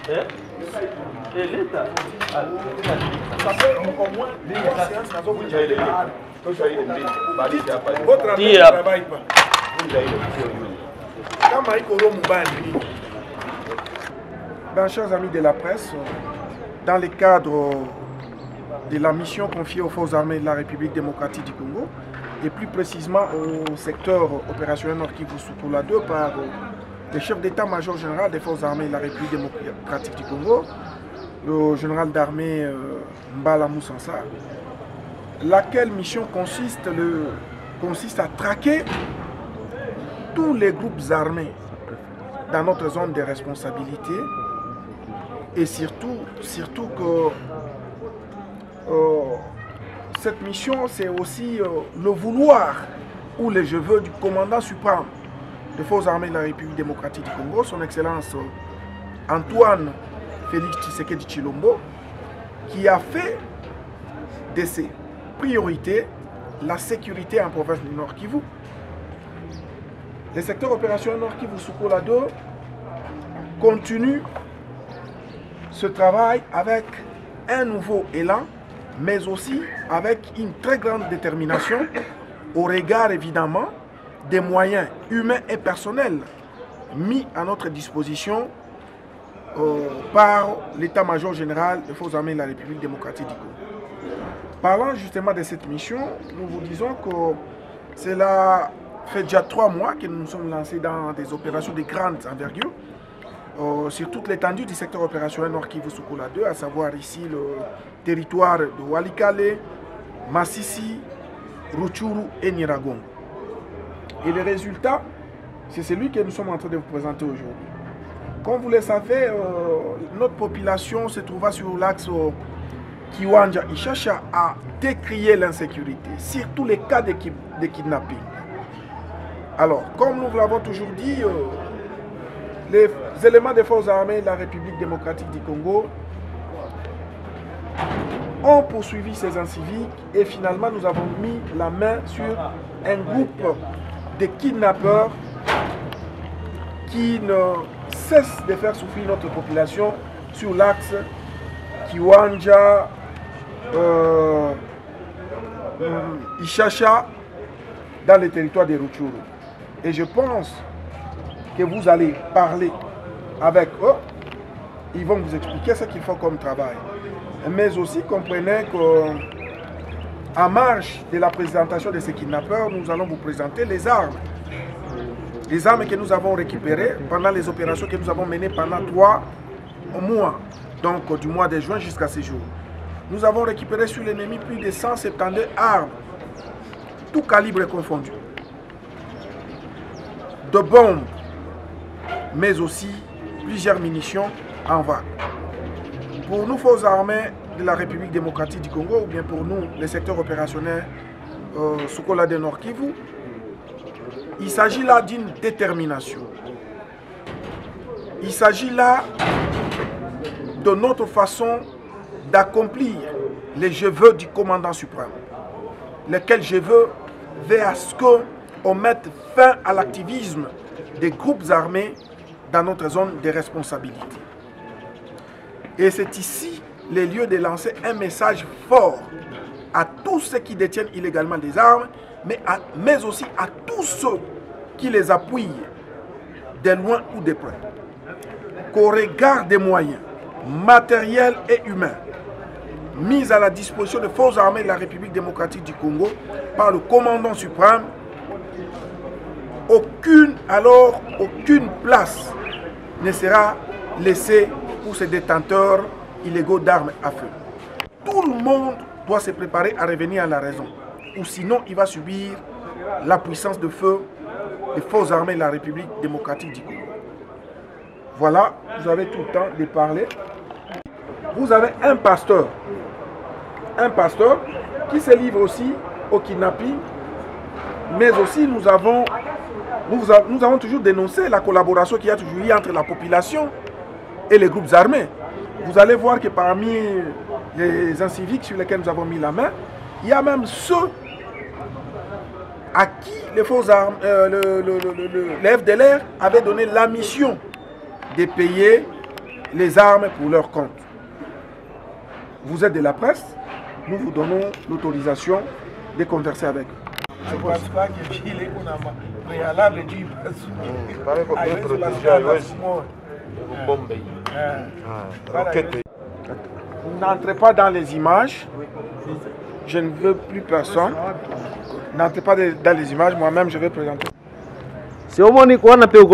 Et l'État, votre ami ne travaille pas. Ben, chers amis de la presse, dans le cadre de la mission confiée aux forces armées de la République démocratique du Congo, et plus précisément au secteur opérationnel Nord Kivu Soukula 2 par le chef d'état-major général des forces armées de la République démocratique du Congo, le général d'armée Mbala Moussansa, laquelle mission consiste à traquer tous les groupes armés dans notre zone de responsabilité et surtout que cette mission, c'est aussi le vouloir ou le je veux du commandant suprême des forces armées de la République démocratique du Congo, son Excellence Antoine Félix Tshisekedi Tshilombo, qui a fait de ses priorités la sécurité en province du Nord Kivu. Le secteur opérationnel Nord Kivu Soukula 2 continue ce travail avec un nouveau élan, mais aussi avec une très grande détermination au regard évidemment des moyens humains et personnels mis à notre disposition par l'état-major général des forces armées de la République démocratique du Congo. Parlant justement de cette mission, nous vous disons que cela fait déjà 3 mois que nous nous sommes lancés dans des opérations de grande envergure sur toute l'étendue du secteur opérationnel Nord Kivu Soukula 2, à savoir ici le territoire de Walikale, Massissi, Rutshuru et Nyiragongo. Et le résultat, c'est celui que nous sommes en train de vous présenter aujourd'hui. Comme vous le savez, notre population se trouva sur l'axe Kiwanja-Ishasha à décrier l'insécurité, surtout les cas de kidnapping. Alors, comme nous l'avons toujours dit, les éléments des forces armées de la République démocratique du Congo ont poursuivi ces inciviques et finalement nous avons mis la main sur un groupe de kidnappeurs qui ne cessent de faire souffrir notre population sur l'axe Kiwanja, Ishasha, dans le territoire de Rutshuru. Et je pense que vous allez parler avec eux, ils vont vous expliquer ce qu'il faut comme travail. Mais aussi comprenez qu'en marge de la présentation de ces kidnappeurs, nous allons vous présenter les armes. Les armes que nous avons récupérées pendant les opérations que nous avons menées pendant 3 mois, donc du mois de juin jusqu'à ce jour. Nous avons récupéré sur l'ennemi plus de 172 armes, tout calibre confondu, de bombes, mais aussi plusieurs munitions en vague. Pour nous, forces armées de la République démocratique du Congo, ou bien pour nous, les secteurs opérationnels Soukula de Nord Kivu, il s'agit là d'une détermination. Il s'agit là de notre façon d'accomplir les je veux du commandant suprême, lequel je veux à ce qu'on mette fin à l'activisme des groupes armés dans notre zone de responsabilité. Et c'est ici le lieu de lancer un message fort à tous ceux qui détiennent illégalement des armes, mais aussi à tous ceux qui les appuient de loin ou de près. Qu'au regard des moyens matériels et humains mis à la disposition des forces armées de la République démocratique du Congo par le commandant suprême, aucune place ne sera laissée pour ces détenteurs illégaux d'armes à feu. Tout le monde doit se préparer à revenir à la raison, ou sinon il va subir la puissance de feu des forces armées de la République démocratique du Congo. Voilà, vous avez tout le temps de parler. Vous avez un pasteur qui se livre aussi au kidnapping, mais aussi nous avons toujours dénoncé la collaboration qu'il y a toujours eu entre la population et les groupes armés. Vous allez voir que parmi les inciviques sur lesquels nous avons mis la main, il y a même ceux à qui les forces armées, les FDLR avaient donné la mission de payer les armes pour leur compte. Vous êtes de la presse, nous vous donnons l'autorisation de converser avec eux. Je ne pense pas que Chile est préalable du N'entrez pas dans les images. Je ne veux plus personne. N'entrez pas dans les images. Moi-même, je vais présenter. C'est au moins qu'on a payé au